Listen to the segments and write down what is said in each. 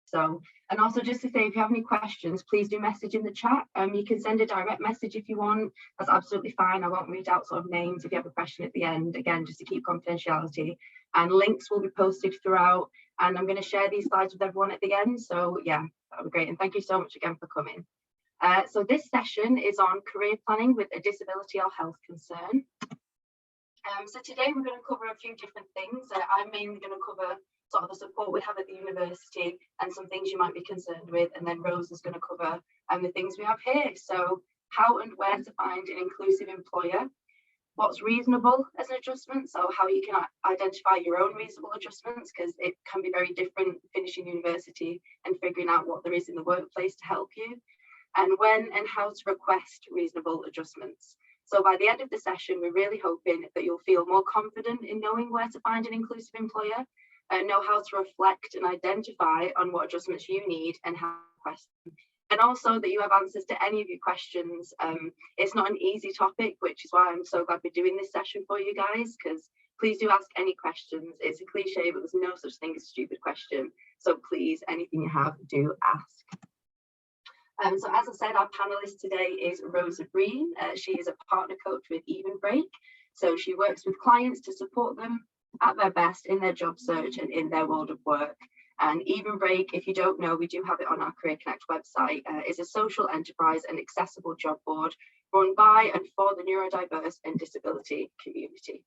So, and also just to say, if you have any questions, please do message in the chat. You can send a direct message if you want. That's absolutely fine. I won't read out sort of names if you have a question at the end, again, just to keep confidentiality. And links will be posted throughout. And I'm going to share these slides with everyone at the end. So yeah, that would be great. And thank you so much again for coming. So this session is on career planning with a disability or health concern. So today we're going to cover a few different things. I'm mainly going to cover sort of the support we have at the university and some things you might be concerned with, and then Rose is going to cover the things we have here. So how and where to find an inclusive employer, what's reasonable as an adjustment, so how you can identify your own reasonable adjustments, because it can be very different finishing university and figuring out what there is in the workplace to help you, and when and how to request reasonable adjustments. So by the end of the session, we're really hoping that you'll feel more confident in knowing where to find an inclusive employer, and know how to reflect and identify on what adjustments you need and how to request them. And also that you have answers to any of your questions. It's not an easy topic, which is why I'm so glad we're doing this session for you guys, because please do ask any questions. It's a cliche, but there's no such thing as a stupid question. So please, anything you have, do ask. So as I said, our panelist today is Rosa Breen. She is a partner coach with Evenbreak. So she works with clients to support them at their best in their job search and in their world of work. And Evenbreak, if you don't know, we do have it on our Career Connect website, is a social enterprise and accessible job board run by and for the neurodiverse and disability community.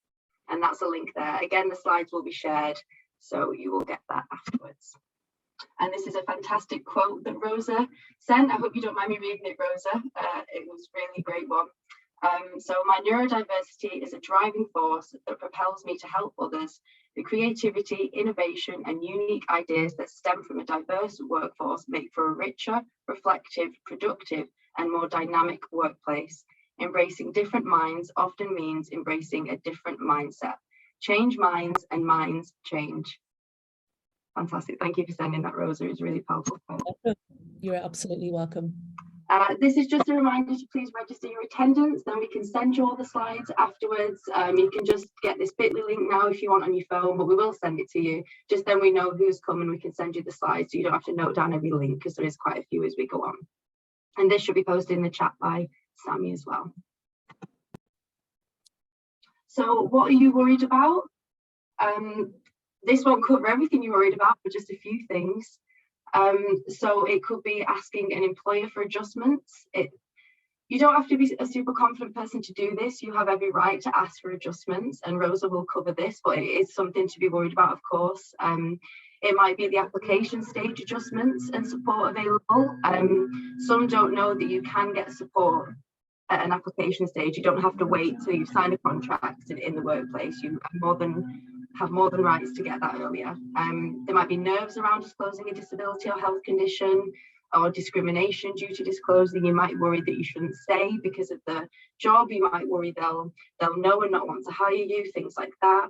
And that's a link there. Again, the slides will be shared, so you will get that afterwards. And this is a fantastic quote that Rosa sent. I hope you don't mind me reading it, Rosa. It was a really great one. So my neurodiversity is a driving force that propels me to help others. The creativity, innovation, and unique ideas that stem from a diverse workforce make for a richer, reflective, productive, and more dynamic workplace. Embracing different minds often means embracing a different mindset. Change minds and minds change. Fantastic. Thank you for sending that, Rosa. It's really powerful. You're absolutely welcome. This is just a reminder to please register your attendance, then we can send you all the slides afterwards. You can just get this bit.ly link now if you want on your phone, but we will send it to you. Just then we know who's coming, we can send you the slides, so you don't have to note down every link, because there is quite a few as we go on. And this should be posted in the chat by Sammy as well. So what are you worried about? This won't cover everything you're worried about, but just a few things. So it could be asking an employer for adjustments. You don't have to be a super confident person to do this. You have every right to ask for adjustments, and Rosa will cover this, but it is something to be worried about, of course. It might be the application stage adjustments and support available. Some don't know that you can get support at an application stage. You don't have to wait till you've signed a contract in the workplace. You have more than rights to get that earlier. There might be nerves around disclosing a disability or health condition, or discrimination due to disclosing. You might worry that you shouldn't stay because of the job. You might worry they'll know and not want to hire you, things like that.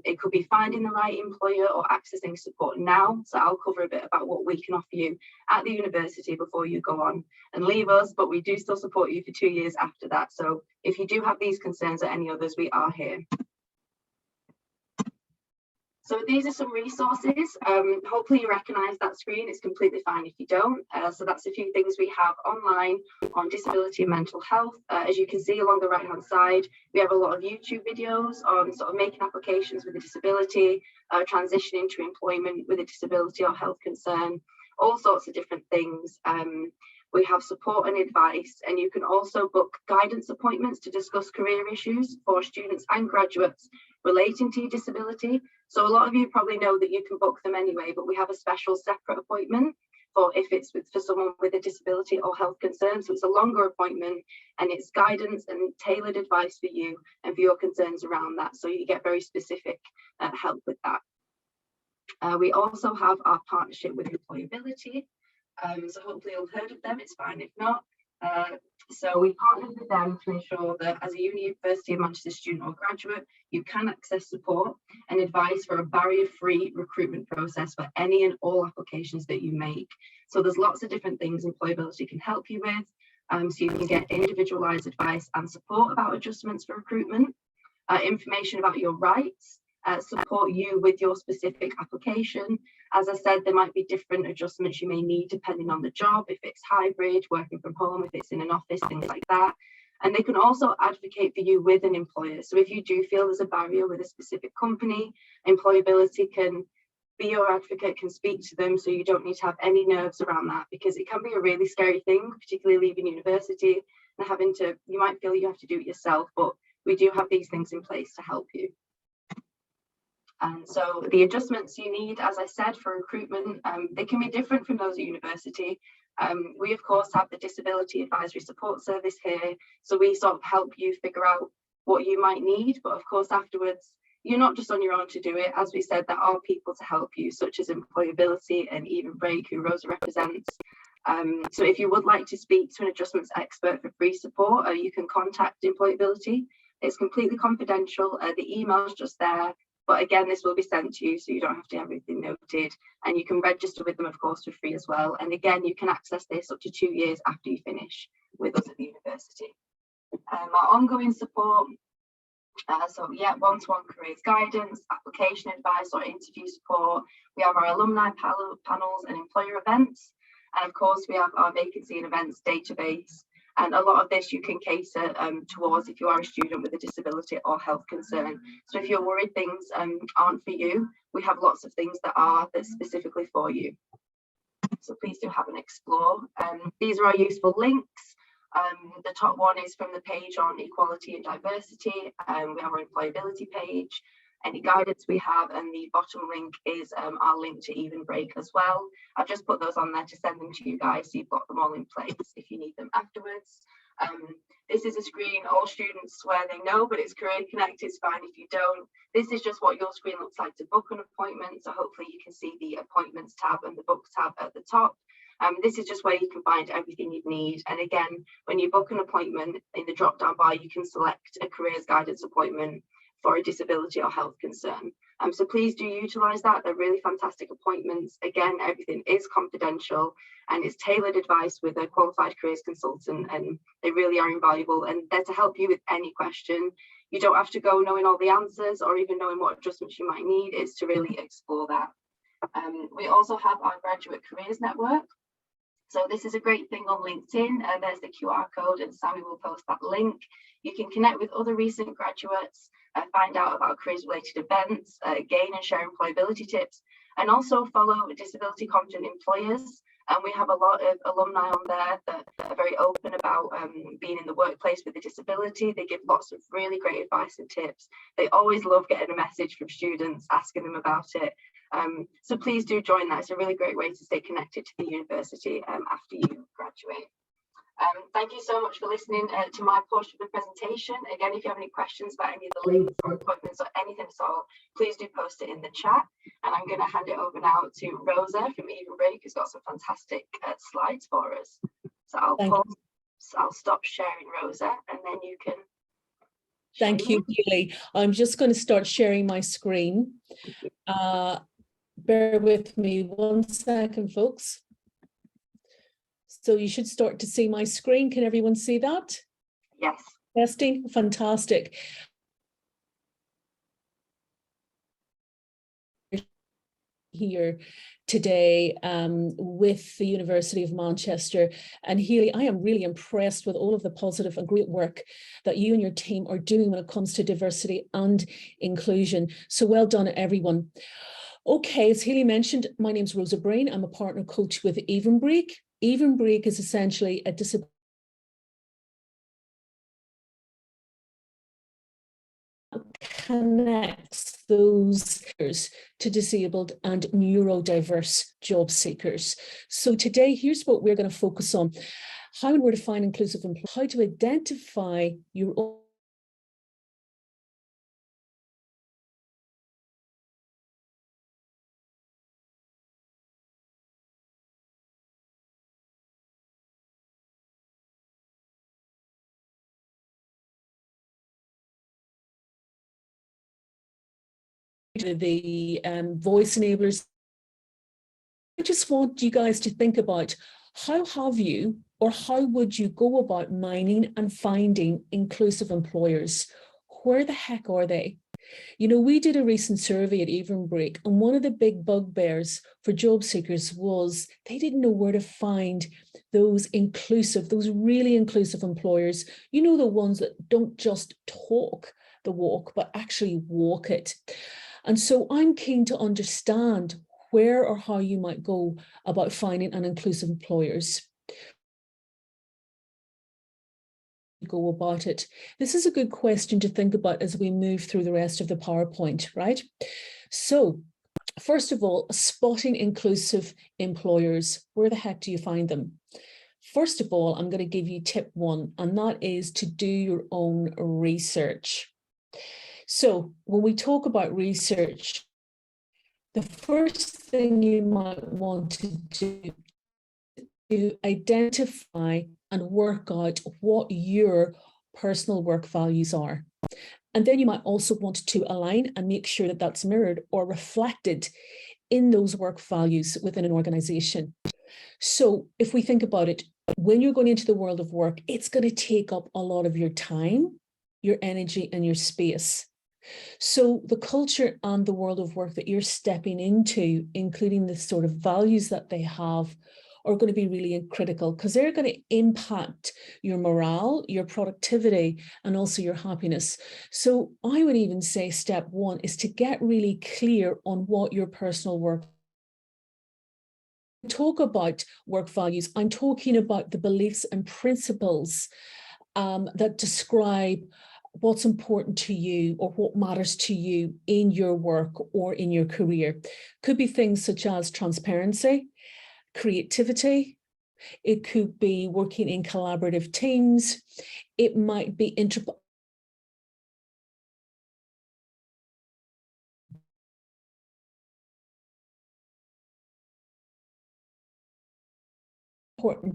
It could be finding the right employer or accessing support now. So I'll cover a bit about what we can offer you at the university before you go on and leave us, but we do still support you for 2 years after that. So if you do have these concerns or any others, we are here. So these are some resources. Hopefully you recognise that screen. It's completely fine if you don't. So that's a few things we have online on disability and mental health. As you can see along the right hand side, we have a lot of YouTube videos on sort of making applications with a disability, transitioning to employment with a disability or health concern, all sorts of different things. We have support and advice, and you can also book guidance appointments to discuss career issues for students and graduates relating to your disability. So a lot of you probably know that you can book them anyway, but we have a special separate appointment for if it's for someone with a disability or health concern. So it's a longer appointment, and it's guidance and tailored advice for you and for your concerns around that. So you get very specific help with that. We also have our partnership with Employability. So hopefully you've heard of them, it's fine if not. So we partnered with them to ensure that as a University of Manchester student or graduate, you can access support and advice for a barrier-free recruitment process for any and all applications that you make. So there's lots of different things Employability can help you with. So you can get individualised advice and support about adjustments for recruitment, information about your rights, support you with your specific application. As I said, there might be different adjustments you may need depending on the job, if it's hybrid, working from home, if it's in an office, things like that. And they can also advocate for you with an employer. So if you do feel there's a barrier with a specific company, employability can be your advocate, can speak to them, so you don't need to have any nerves around that, because it can be a really scary thing, particularly leaving university and having to, you might feel you have to do it yourself, but we do have these things in place to help you. And so the adjustments you need, as I said, for recruitment, they can be different from those at university. We, of course, have the Disability Advisory Support Service here. So we sort of help you figure out what you might need. But of course, afterwards, you're not just on your own to do it. As we said, there are people to help you, such as Employability and Evenbreak, who Rosa represents. So if you would like to speak to an adjustments expert for free support, you can contact Employability. It's completely confidential. The email is just there. But again, this will be sent to you, so you don't have to have everything noted. And you can register with them, of course, for free as well. And again, you can access this up to 2 years after you finish with us at the university. Our ongoing support, so yeah, one-to-one careers guidance, application advice or interview support. We have our alumni panels and employer events. And of course, we have our vacancy and events database. And a lot of this you can cater towards if you are a student with a disability or health concern. So if you're worried things aren't for you, we have lots of things that's specifically for you. So please do have an explore. These are our useful links. The top one is from the page on equality and diversity. We have our employability page, any guidance we have, and the bottom link is our link to Evenbreak as well. I've just put those on there to send them to you guys, so you've got them all in place if you need them afterwards. This is a screen all students swear they know, but it's Career Connect, it's fine if you don't. This is just what your screen looks like to book an appointment, so hopefully you can see the appointments tab and the books tab at the top. This is just where you can find everything you need. And again, when you book an appointment, in the drop down bar you can select a careers guidance appointment for a disability or health concern. So please do utilise that. They're really fantastic appointments. Again, everything is confidential and it's tailored advice with a qualified careers consultant, and they really are invaluable, and they're to help you with any question. You don't have to go knowing all the answers or even knowing what adjustments you might need. It's to really explore that. We also have our graduate careers network. So this is a great thing on LinkedIn. There's the QR code, and Sammy will post that link. You can connect with other recent graduates, find out about careers related events, gain and share employability tips, and also follow disability confident employers. And we have a lot of alumni on there that are very open about being in the workplace with a disability. They give lots of really great advice and tips. They always love getting a message from students asking them about it. So please do join that. It's a really great way to stay connected to the university after you graduate. Thank you so much for listening to my portion of the presentation. Again, if you have any questions about any of the links or appointments or anything at all, please do post it in the chat. And I'm going to hand it over now to Rosa from Evenbreak, who's got some fantastic slides for us. So I'll stop sharing, Rosa, and then you can. Thank you, Keely. I'm just going to start sharing my screen. Bear with me 1 second, folks. So you should start to see my screen. Can everyone see that? Yes. Testing, fantastic. Here today with the University of Manchester. And Healy, I am really impressed with all of the positive and great work that you and your team are doing when it comes to diversity and inclusion. So well done, everyone. Okay, as Healy mentioned, my name is Rosa Breen. I'm a partner coach with Evenbreak. Evenbreak is essentially a disability connects those to disabled and neurodiverse job seekers. So today, here's what we're going to focus on: how we're define inclusive employment, how to identify your own the voice enablers. I just want you guys to think about how have you or how would you go about mining and finding inclusive employers? Where the heck are they? You know, we did a recent survey at Evenbreak, and one of the big bugbears for job seekers was they didn't know where to find those inclusive, those really inclusive employers, you know, the ones that don't just talk the walk, but actually walk it. And so I'm keen to understand where or how you might go about finding an inclusive employers. Go about it. This is a good question to think about as we move through the rest of the PowerPoint, right? So first of all, spotting inclusive employers. Where the heck do you find them? First of all, I'm going to give you tip one, and that is to do your own research. So when we talk about research, the first thing you might want to do to identify and work out what your personal work values are. And then you might also want to align and make sure that that's mirrored or reflected in those work values within an organization. So if we think about it, when you're going into the world of work, it's going to take up a lot of your time, your energy, and your space. So the culture and the world of work that you're stepping into, including the sort of values that they have, are going to be really critical, because they're going to impact your morale, your productivity, and also your happiness. So I would even say step one is to get really clear on what your personal work. Talk about work values, I'm talking about the beliefs and principles that describe what's important to you or what matters to you in your work or in your career. Could be things such as transparency, creativity. It could be working in collaborative teams. It might be important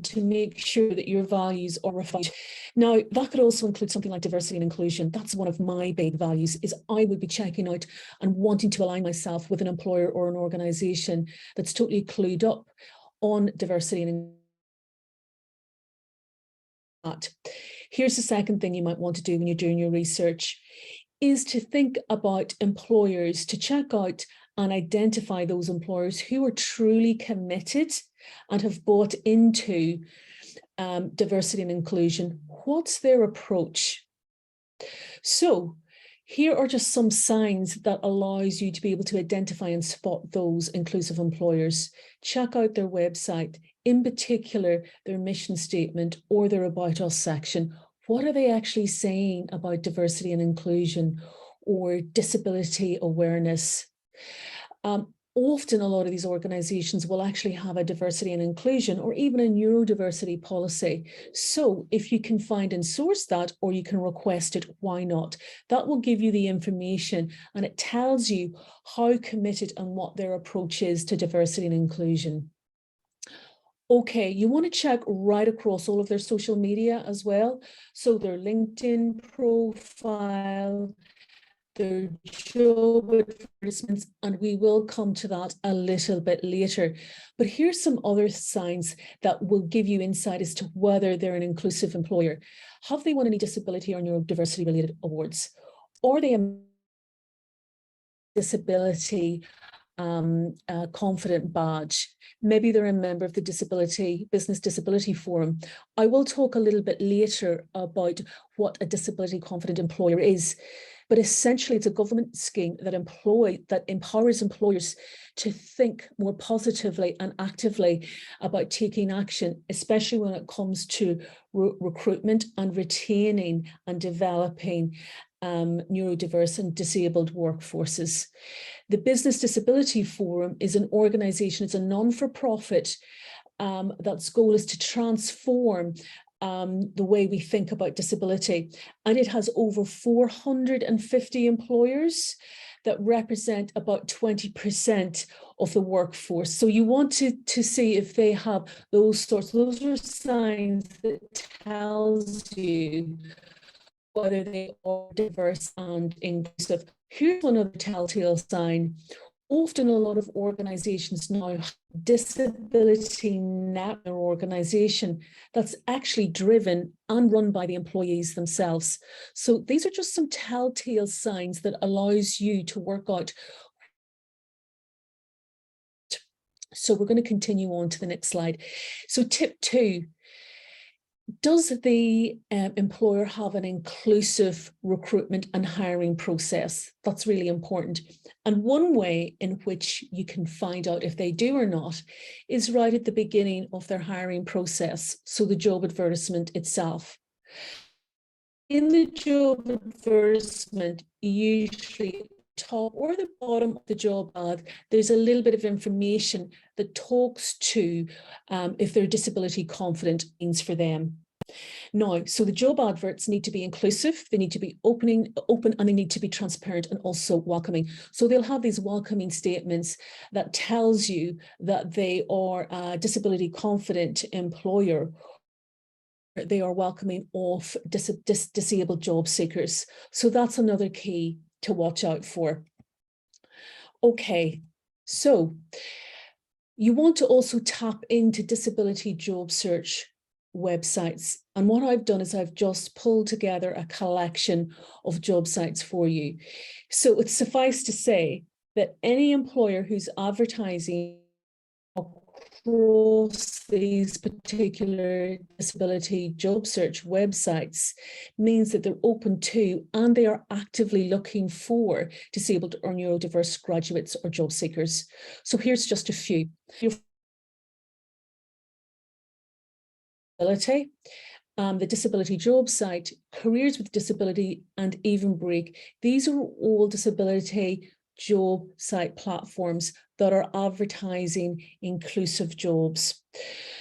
to make sure that your values are reflected. Now, that could also include something like diversity and inclusion. That's one of my big values, is I would be checking out and wanting to align myself with an employer or an organization that's totally clued up on diversity and that. Here's the second thing you might want to do when you're doing your research, is to think about employers, to check out and identify those employers who are truly committed and have bought into diversity and inclusion. What's their approach? So here are just some signs that allows you to be able to identify and spot those inclusive employers. Check out their website, in particular, their mission statement or their About Us section. What are they actually saying about diversity and inclusion or disability awareness? Often a lot of these organizations will actually have a diversity and inclusion or even a neurodiversity policy. So if you can find and source that, or you can request it, why not? That will give you the information, and it tells you how committed and what their approach is to diversity and inclusion. Okay, you want to check right across all of their social media as well. So their LinkedIn profile, their job advertisements, and we will come to that a little bit later. But here's some other signs that will give you insight as to whether they're an inclusive employer. Have they won any disability or neurodiversity related awards? Are they a disability confident badge? Maybe they're a member of the Business Disability Forum. I will talk a little bit later about what a disability confident employer is. But essentially, it's a government scheme that empowers employers to think more positively and actively about taking action, especially when it comes to recruitment and retaining and developing neurodiverse and disabled workforces. The Business Disability Forum is an organisation, it's a non-for-profit that's goal is to transform the way we think about disability. And it has over 450 employers that represent about 20% of the workforce. So you want to see if they have those are signs that tells you whether they are diverse and inclusive. Here's another telltale sign. Often a lot of organizations now have disability net in their organization that's actually driven and run by the employees themselves. So these are just some telltale signs that allows you to work out. So we're going to continue on to the next slide. So tip 2. Does the employer have an inclusive recruitment and hiring process? That's really important. And one way in which you can find out if they do or not is right at the beginning of their hiring process. So the job advertisement itself. In the job advertisement, usually top or the bottom of the job ad, there's a little bit of information that talks to if they're disability confident means for them. Now, so the job adverts need to be inclusive, they need to be open, and they need to be transparent and also welcoming. So they'll have these welcoming statements that tells you that they are a disability confident employer. They are welcoming of disabled job seekers. So that's another key to watch out for. Okay, so you want to also tap into disability job search websites. And what I've done is I've just pulled together a collection of job sites for you. So it's suffice to say that any employer who's advertising across these particular disability job search websites means that they're open to and they are actively looking for disabled or neurodiverse graduates or job seekers. So here's just a few. The disability job site, Careers with Disability, and Evenbreak. These are all disability job site platforms that are advertising inclusive jobs.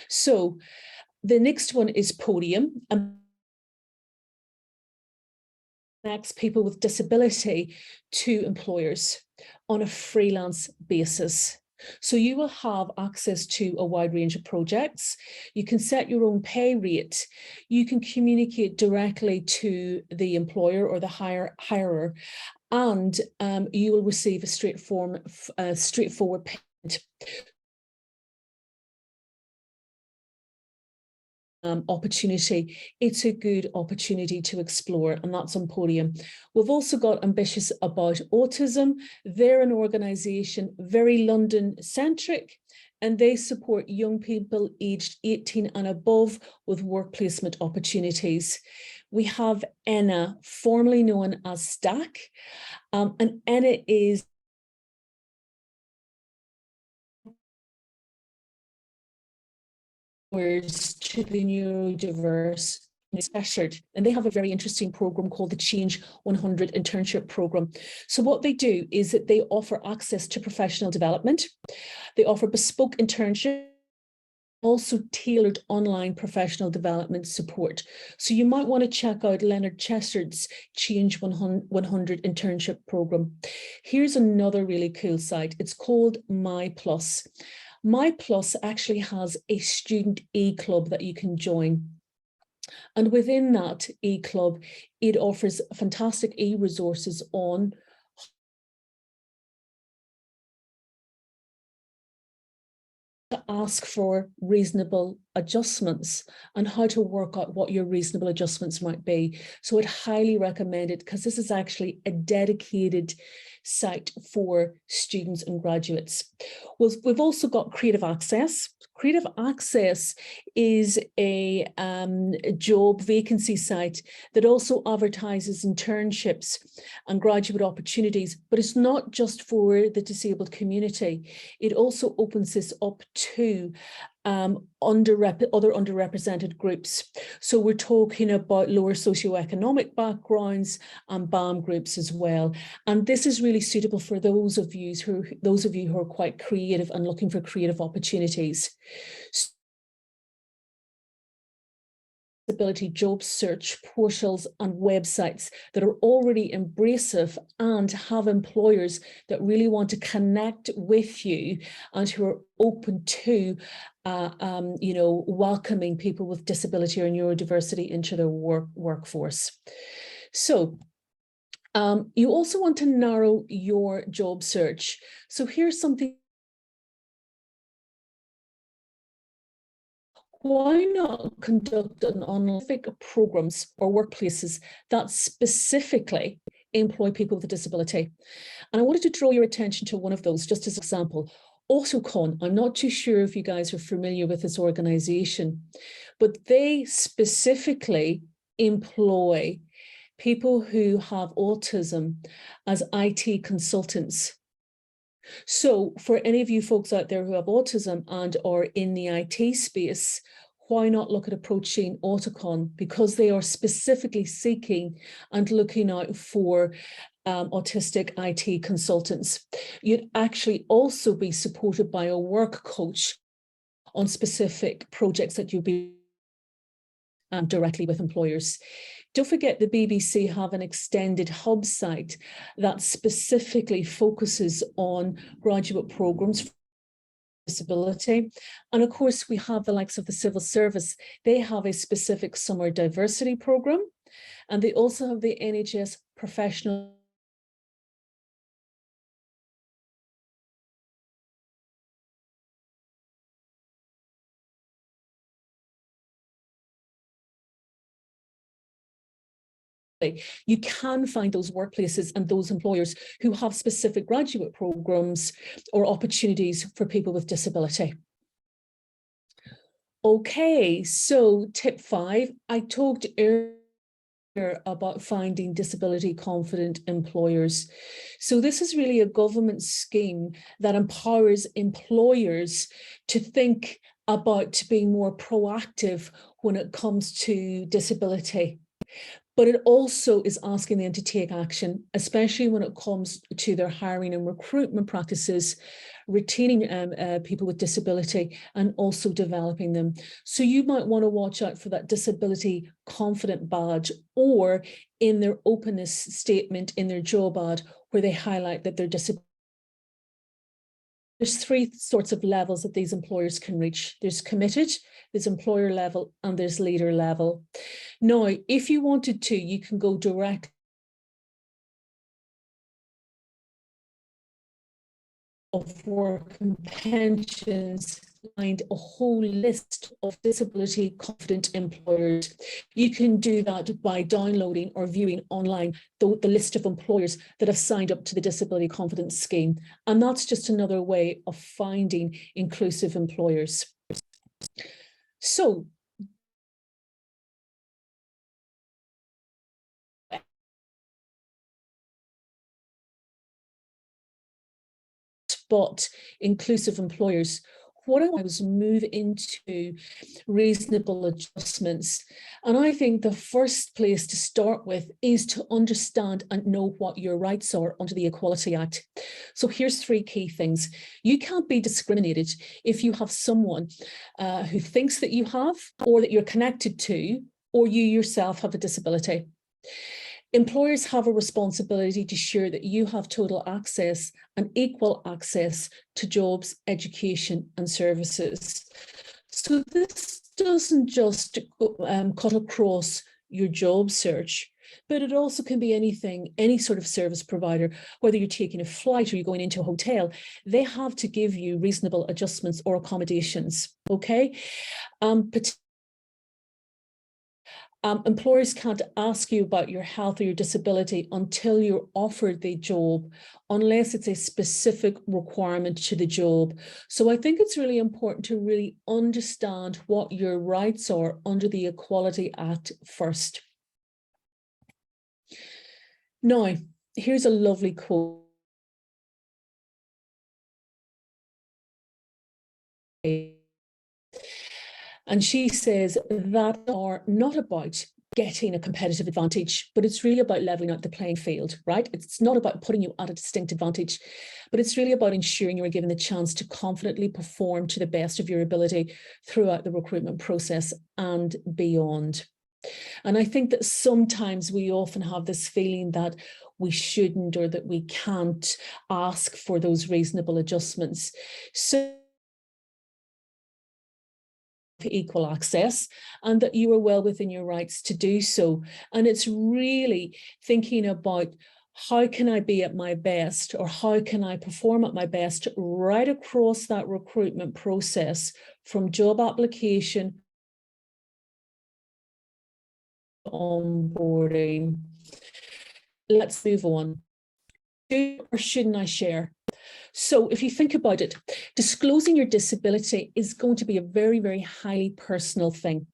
So the next one is Podium, and connects people with disability to employers on a freelance basis. So you will have access to a wide range of projects. You can set your own pay rate. You can communicate directly to the employer or the hirer, and you will receive a straightforward payment. Opportunity. It's a good opportunity to explore, and that's on Podium. We've also got Ambitious About Autism. They're an organisation very London-centric, and they support young people aged 18 and above with work placement opportunities. We have ENA, formerly known as STAC, and ENA is to the neurodiverse, and they have a very interesting program called the Change 100 internship program. So what they do is that they offer access to professional development. They offer bespoke internship, also tailored online professional development support. So you might want to check out Leonard Chestard's Change 100 internship program. Here's another really cool site. It's called My Plus. My Plus actually has a student e-club that you can join. And within that e-club, it offers fantastic e-resources on to ask for reasonable adjustments and how to work out what your reasonable adjustments might be. So I'd highly recommend it, because this is actually a dedicated site for students and graduates. We've also got Creative Access. Creative Access is a job vacancy site that also advertises internships and graduate opportunities, but it's not just for the disabled community. It also opens this up to other underrepresented groups. So we're talking about lower socioeconomic backgrounds and BAM groups as well. And this is really suitable for those of you who are quite creative and looking for creative opportunities. Disability job search portals and websites that are already embracive and have employers that really want to connect with you and who are open to welcoming people with disability or neurodiversity into their workforce. So You also want to narrow your job search. So here's something. Why not conduct an online programs or workplaces that specifically employ people with a disability? And I wanted to draw your attention to one of those, just as an example. AutoCon, I'm not too sure if you guys are familiar with this organization, but they specifically employ people who have autism as IT consultants. So for any of you folks out there who have autism and are in the IT space, why not look at approaching AutoCon? Because they are specifically seeking and looking out for autistic IT consultants. You'd actually also be supported by a work coach on specific projects that you'll be directly with employers. Don't forget the BBC have an extended hub site that specifically focuses on graduate programs for disability. And of course, we have the likes of the civil service. They have a specific summer diversity program, and they also have the NHS professional you can find those workplaces and those employers who have specific graduate programs or opportunities for people with disability. Okay, so tip 5, I talked earlier about finding disability confident employers. So this is really a government scheme that empowers employers to think about being more proactive when it comes to disability. But it also is asking them to take action, especially when it comes to their hiring and recruitment practices, retaining people with disability, and also developing them. So you might want to watch out for that disability confident badge, or in their openness statement in their job ad, where they highlight that they're disabled. There's 3 sorts of levels that these employers can reach. There's committed, there's employer level, and there's leader level. Now, if you wanted to, you can go direct of work and pensions, find a whole list of disability confident employers. You can do that by downloading or viewing online the list of employers that have signed up to the Disability Confidence Scheme. And that's just another way of finding inclusive employers. So, spot inclusive employers, what I was move into reasonable adjustments. And I think the first place to start with is to understand and know what your rights are under the Equality Act. So here's 3 key things. You can't be discriminated if you have someone who thinks that you have, or that you're connected to, or you yourself have a disability. Employers have a responsibility to ensure that you have total access and equal access to jobs, education, and services. So this doesn't just cut across your job search, but it also can be anything, any sort of service provider, whether you're taking a flight or you're going into a hotel, they have to give you reasonable adjustments or accommodations, okay? Employers can't ask you about your health or your disability until you're offered the job, unless it's a specific requirement to the job. So I think it's really important to really understand what your rights are under the Equality Act first. Now, here's a lovely quote. And she says that are not about getting a competitive advantage, but it's really about leveling out the playing field, right? It's not about putting you at a distinct advantage, but it's really about ensuring you're given the chance to confidently perform to the best of your ability throughout the recruitment process and beyond. And I think that sometimes we often have this feeling that we shouldn't, or that we can't ask for those reasonable adjustments. So equal access, and that you are well within your rights to do so. And it's really thinking about how can I be at my best, or how can I perform at my best right across that recruitment process, from job application, onboarding. Let's move on. Should or shouldn't I share? So if you think about it, disclosing your disability is going to be a very, very highly personal thing.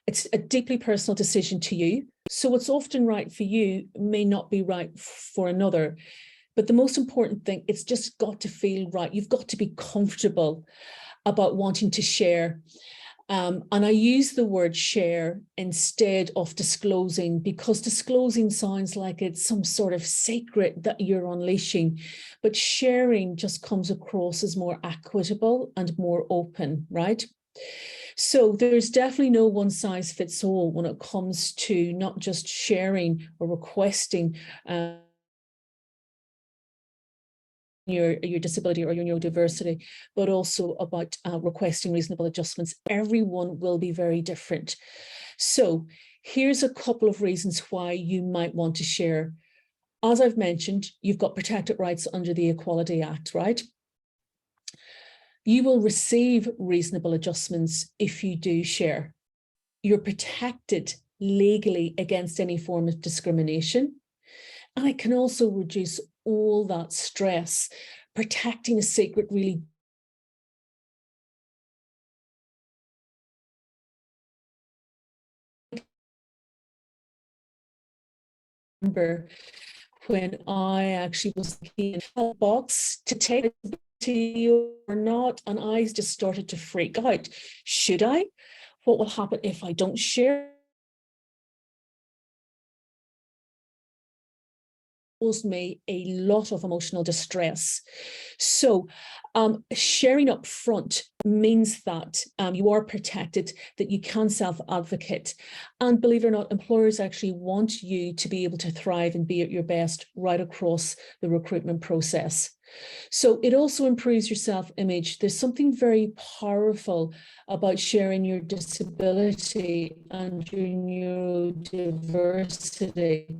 It's a deeply personal decision to you. So what's often right for you may not be right for another. But the most important thing, it's just got to feel right. You've got to be comfortable about wanting to share. And I use the word share instead of disclosing, because disclosing sounds like it's some sort of secret that you're unleashing, but sharing just comes across as more equitable and more open, right? So there's definitely no one size fits all when it comes to not just sharing or requesting your disability or your neurodiversity, but also about requesting reasonable adjustments. Everyone will be very different. So here's a couple of reasons why you might want to share. As I've mentioned, you've got protected rights under the Equality Act, right? You will receive reasonable adjustments if you do share. You're protected legally against any form of discrimination. And it can also reduce all that stress. Protecting a secret really remember when I actually was in a box to take it to you or not, and I just started to freak out. Should I? What will happen if I don't share? Caused me a lot of emotional distress. So sharing up front means that you are protected, that you can self-advocate. And believe it or not, employers actually want you to be able to thrive and be at your best right across the recruitment process. So it also improves your self-image. There's something very powerful about sharing your disability and your neurodiversity.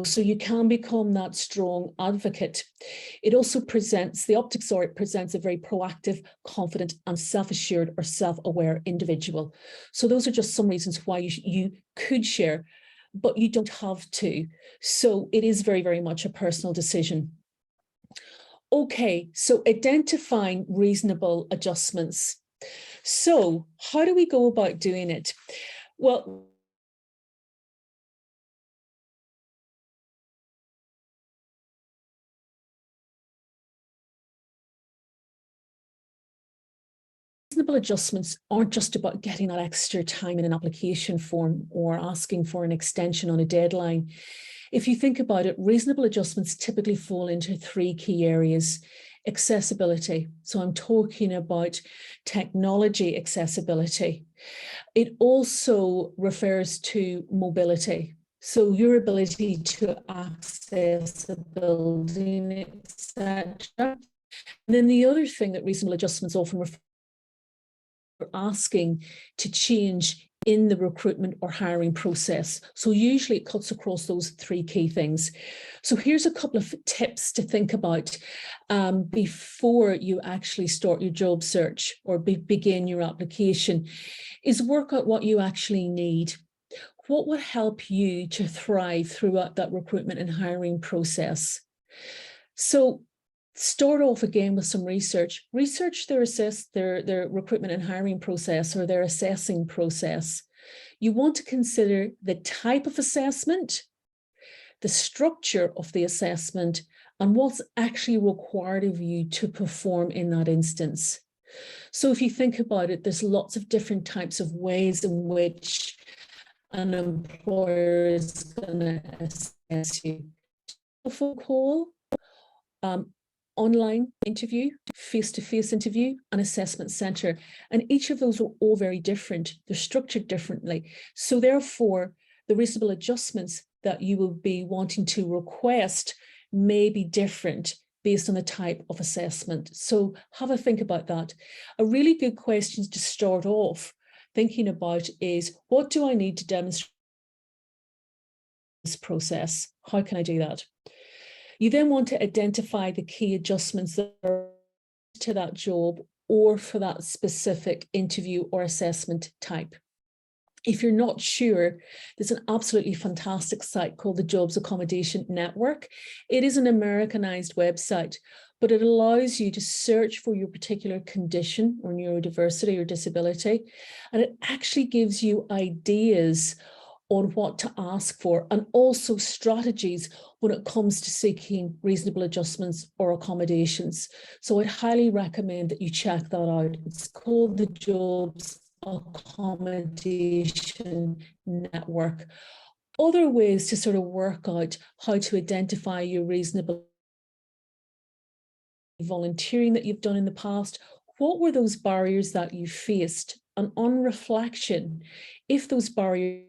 So you can become that strong advocate. It also presents, the optics are, it presents a very proactive, confident and self-assured or self-aware individual. So those are just some reasons why you could share, but you don't have to. So it is very, very much a personal decision. Okay, so identifying reasonable adjustments. So how do we go about doing it? Well, reasonable adjustments aren't just about getting that extra time in an application form or asking for an extension on a deadline. If you think about it, reasonable adjustments typically fall into three key areas. Accessibility. So I'm talking about technology accessibility. It also refers to mobility. So your ability to access a building, etc. And then the other thing that reasonable adjustments often refer asking to change in the recruitment or hiring process. So usually it cuts across those three key things. So here's a couple of tips to think about before you actually start your job search or begin your application, is work out what you actually need. What will help you to thrive throughout that recruitment and hiring process? So start off again with some research. Research their recruitment and hiring process or their assessing process. You want to consider the type of assessment, the structure of the assessment, and what's actually required of you to perform in that instance. So if you think about it, there's lots of different types of ways in which an employer is going to assess you. A phone call, online interview, face-to-face interview, and assessment center. And each of those are all very different. They're structured differently. So therefore, the reasonable adjustments that you will be wanting to request may be different based on the type of assessment. So have a think about that. A really good question to start off thinking about is, what do I need to demonstrate this process. How can I do that? You then want to identify the key adjustments that are to that job or for that specific interview or assessment type. If you're not sure, there's an absolutely fantastic site called the Jobs Accommodation Network. It is an Americanized website, but it allows you to search for your particular condition or neurodiversity or disability, and it actually gives you ideas on what to ask for and also strategies when it comes to seeking reasonable adjustments or accommodations. So I'd highly recommend that you check that out. It's called the Jobs Accommodation Network. Other ways to sort of work out how to identify your reasonable volunteering that you've done in the past. What were those barriers that you faced? And on reflection, if those barriers,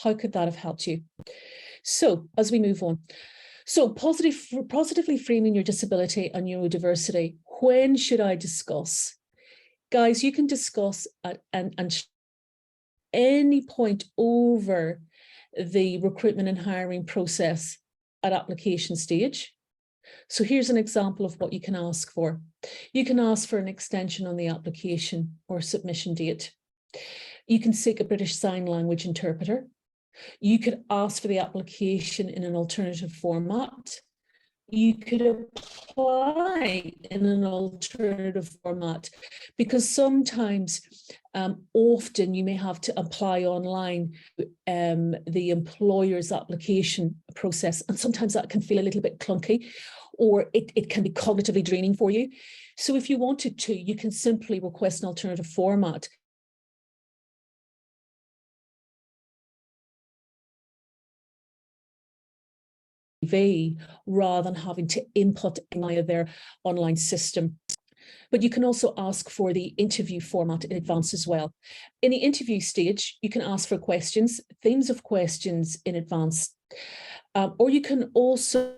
how could that have helped you? So as we move on, so positively framing your disability and neurodiversity. When should I discuss? Guys, you can discuss at any point over the recruitment and hiring process at application stage. So here's an example of what you can ask for. You can ask for an extension on the application or submission date. You can seek a British Sign Language interpreter. You could ask for the application in an alternative format. You could apply in an alternative format, because sometimes, often you may have to apply online the employer's application process, and sometimes that can feel a little bit clunky, or it can be cognitively draining for you. So if you wanted to, you can simply request an alternative format. Rather than having to input via their online system. But you can also ask for the interview format in advance as well. In the interview stage, you can ask for questions, themes of questions in advance, or you can also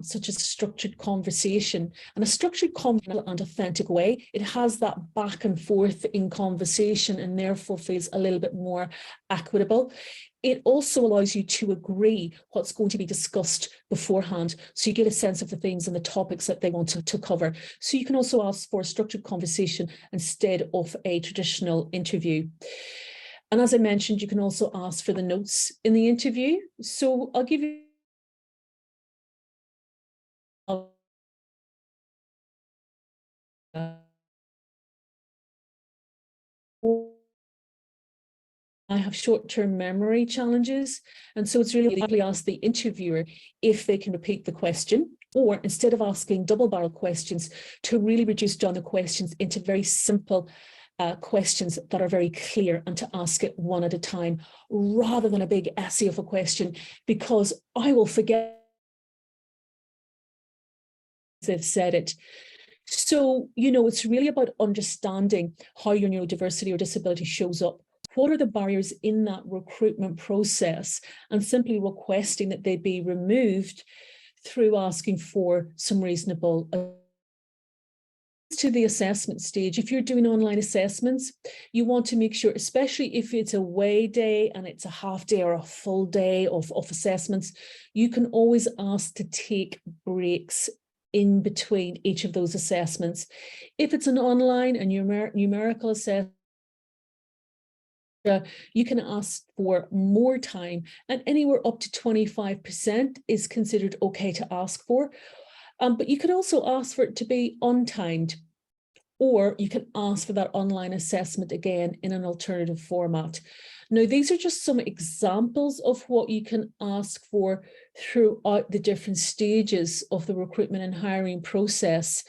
such as structured conversation, and a structured conversation and authentic way. It has that back and forth in conversation and therefore feels a little bit more equitable. It also allows you to agree what's going to be discussed beforehand, so you get a sense of the themes and the topics that they want to cover. So you can also ask for a structured conversation instead of a traditional interview. And as I mentioned, you can also ask for the notes in the interview. So I'll give you I have short-term memory challenges, and so it's really ask the interviewer if they can repeat the question, or instead of asking double-barrel questions, to really reduce down the questions into very simple questions that are very clear, and to ask it one at a time rather than a big essay of a question, because I will forget they've said it. So, it's really about understanding how your neurodiversity or disability shows up. What are the barriers in that recruitment process, and simply requesting that they be removed through asking for some reasonable. To the assessment stage, if you're doing online assessments, you want to make sure, especially if it's a away day and it's a half day or a full day of assessments, you can always ask to take breaks in between each of those assessments. If it's an online and numerical assessment, you can ask for more time, and anywhere up to 25% is considered okay to ask for. But you can also ask for it to be untimed, or you can ask for that online assessment again in an alternative format. Now, these are just some examples of what you can ask for throughout the different stages of the recruitment and hiring process.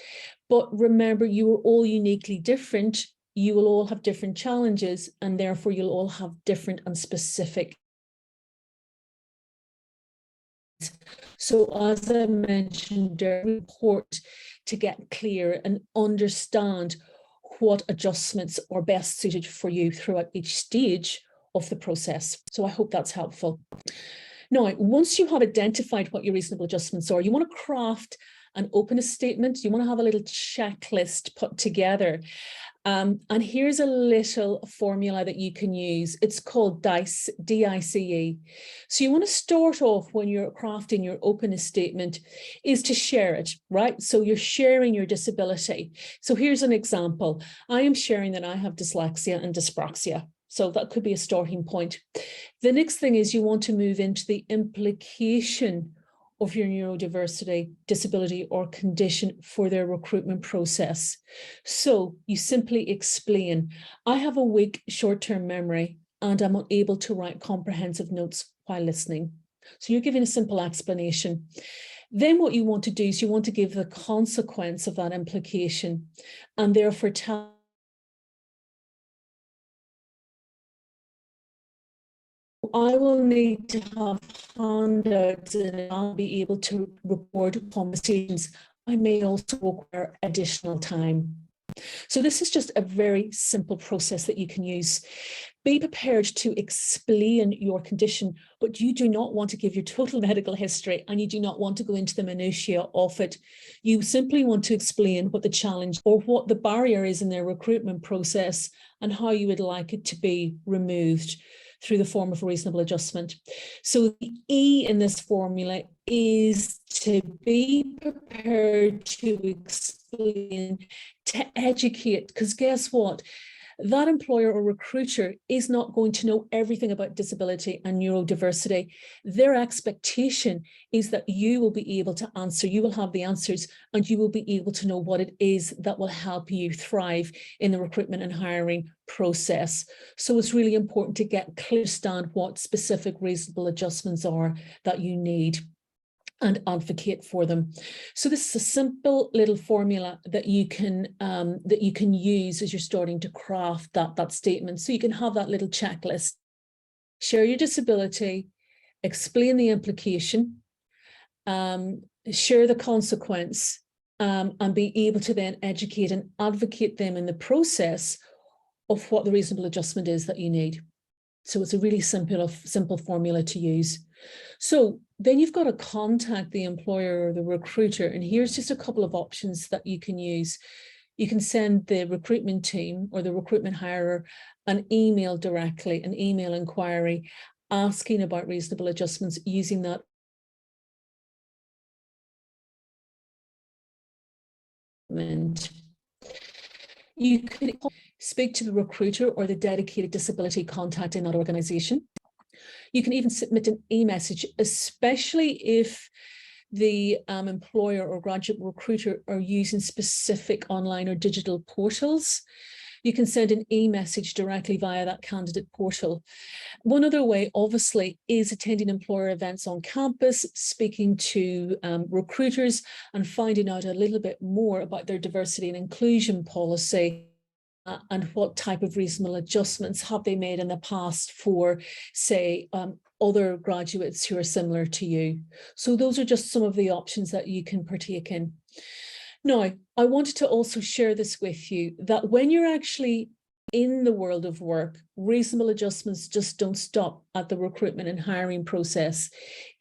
But remember, you are all uniquely different. You will all have different challenges, and therefore you'll all have different and specific. So as I mentioned, very important to get clear and understand what adjustments are best suited for you throughout each stage of the process. So I hope that's helpful. Now, once you have identified what your reasonable adjustments are, you want to craft an openness statement. You want to have a little checklist put together. And here's a little formula that you can use. It's called DICE, D-I-C-E. So you want to start off when you're crafting your openness statement is to share it, right? So you're sharing your disability. So here's an example. I am sharing that I have dyslexia and dyspraxia. So that could be a starting point. The next thing is you want to move into the implication of your neurodiversity, disability, or condition for their recruitment process. So you simply explain, I have a weak short-term memory and I'm unable to write comprehensive notes while listening. So you're giving a simple explanation. Then what you want to do is you want to give the consequence of that implication and therefore tell I will need to have handouts and I'll be able to record conversations. I may also require additional time. So this is just a very simple process that you can use. Be prepared to explain your condition, but you do not want to give your total medical history and you do not want to go into the minutiae of it. You simply want to explain what the challenge or what the barrier is in their recruitment process and how you would like it to be removed through the form of a reasonable adjustment. So the E in this formula is to be prepared to explain, to educate, because guess what? That employer or recruiter is not going to know everything about disability and neurodiversity. Their expectation is that you will be able to answer, you will have the answers, and you will be able to know what it is that will help you thrive in the recruitment and hiring process. So it's really important to get clear, understand what specific reasonable adjustments are that you need and advocate for them. So this is a simple little formula that you can use as you're starting to craft that statement. So you can have that little checklist, share your disability, explain the implication, share the consequence, and be able to then educate and advocate them in the process of what the reasonable adjustment is that you need. So it's a really simple formula to use. So then you've got to contact the employer or the recruiter. And here's just a couple of options that you can use. You can send the recruitment team or the recruitment hirer an email directly, an email inquiry, asking about reasonable adjustments using that. You could speak to the recruiter or the dedicated disability contact in that organization. You can even submit an e-message, especially if the employer or graduate recruiter are using specific online or digital portals. You can send an e-message directly via that candidate portal. One other way, obviously, is attending employer events on campus, speaking to recruiters and finding out a little bit more about their diversity and inclusion policy and what type of reasonable adjustments have they made in the past for, say, other graduates who are similar to you. So those are just some of the options that you can partake in. Now, I wanted to also share this with you, that when you're actually in the world of work, reasonable adjustments just don't stop at the recruitment and hiring process.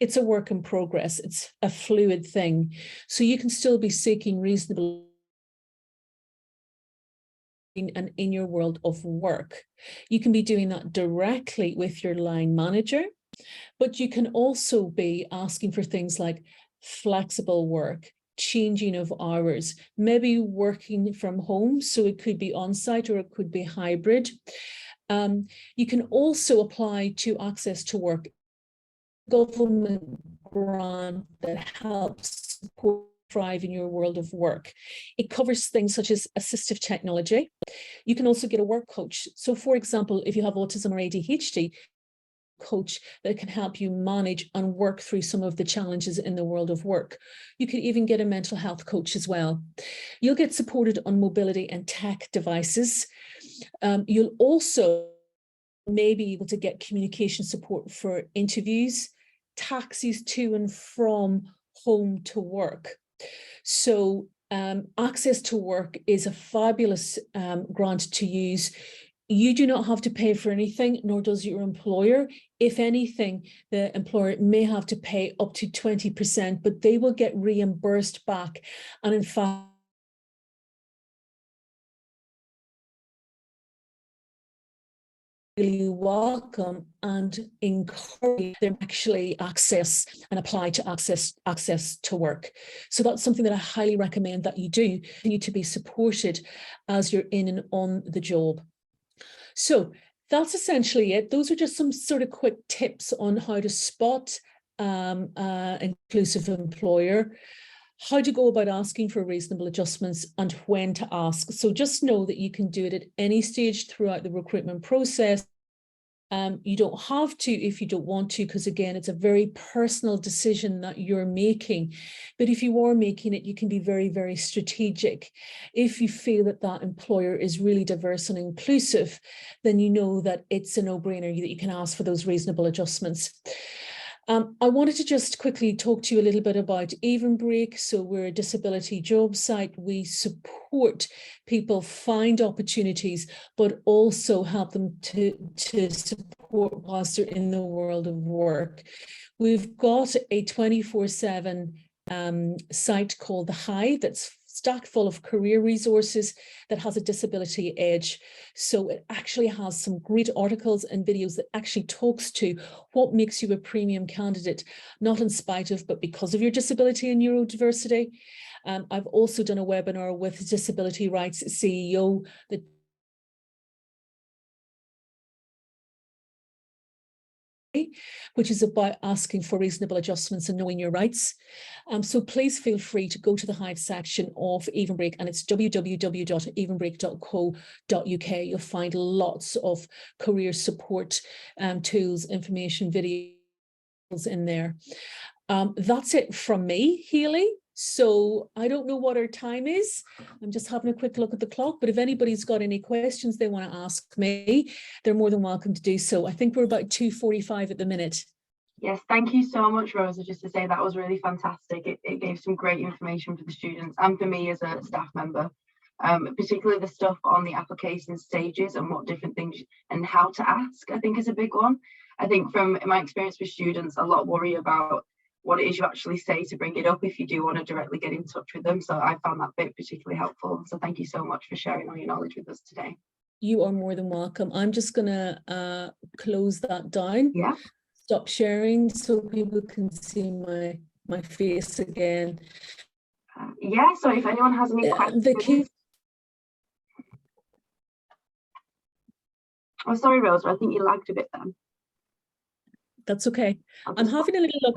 It's a work in progress. It's a fluid thing. So you can still be seeking reasonable and in your world of work. You can be doing that directly with your line manager, but you can also be asking for things like flexible work, changing of hours, maybe working from home. So it could be on-site or it could be hybrid. You can also apply to access to work, government grant that helps support thrive in your world of work. It covers things such as assistive technology. You can also get a work coach. So for example, if you have autism or ADHD, coach that can help you manage and work through some of the challenges in the world of work. You could even get a mental health coach as well. You'll get supported on mobility and tech devices. You'll also may be able to get communication support for interviews, taxis to and from home to work. So access to work is a fabulous grant to use. You do not have to pay for anything, nor does your employer. If anything, the employer may have to pay up to 20%, but they will get reimbursed back. And in fact, really welcome and encourage them actually access and apply to access to work. So that's something that I highly recommend that you do. You need to be supported as you're in and on the job. So that's essentially it. Those are just some sort of quick tips on how to spot inclusive employer, how to go about asking for reasonable adjustments, and when to ask. So just know that you can do it at any stage throughout the recruitment process. You don't have to if you don't want to, because again, it's a very personal decision that you're making. But if you are making it, you can be very, very strategic. If you feel that that employer is really diverse and inclusive, then you know that it's a no-brainer that you can ask for those reasonable adjustments. I wanted to just quickly talk to you a little bit about Evenbreak. So we're a disability job site. We support people find opportunities, but also help them to support whilst they're in the world of work. We've got a 24/7 site called The Hive that's stacked full of career resources that has a disability edge. So it actually has some great articles and videos that actually talks to what makes you a premium candidate, not in spite of, but because of your disability and neurodiversity. I've also done a webinar with Disability Rights CEO that which is about asking for reasonable adjustments and knowing your rights. So please feel free to go to the Hive section of Evenbreak, and it's www.evenbreak.co.uk. You'll find lots of career support tools, information, videos in there. That's it from me, Healy. So I don't know what our time is. I'm just having a quick look at the clock, but if anybody's got any questions they want to ask me, they're more than welcome to do so. I think we're about 2:45 at the minute. Yes, thank you so much, Rosa. Just to say that was really fantastic. It gave some great information for the students and for me as a staff member, particularly the stuff on the application stages and what different things and how to ask, I think is a big one. I think from my experience with students, a lot worry about what it is you actually say to bring it up if you do want to directly get in touch with them. So I found that bit particularly helpful. So thank you so much for sharing all your knowledge with us today. You are more than welcome. I'm just going to close that down. Yeah. Stop sharing so people can see my face again. Yeah, so if anyone has any questions. Oh, sorry, Rosa, I think you lagged a bit then. That's okay. I'm having a little look.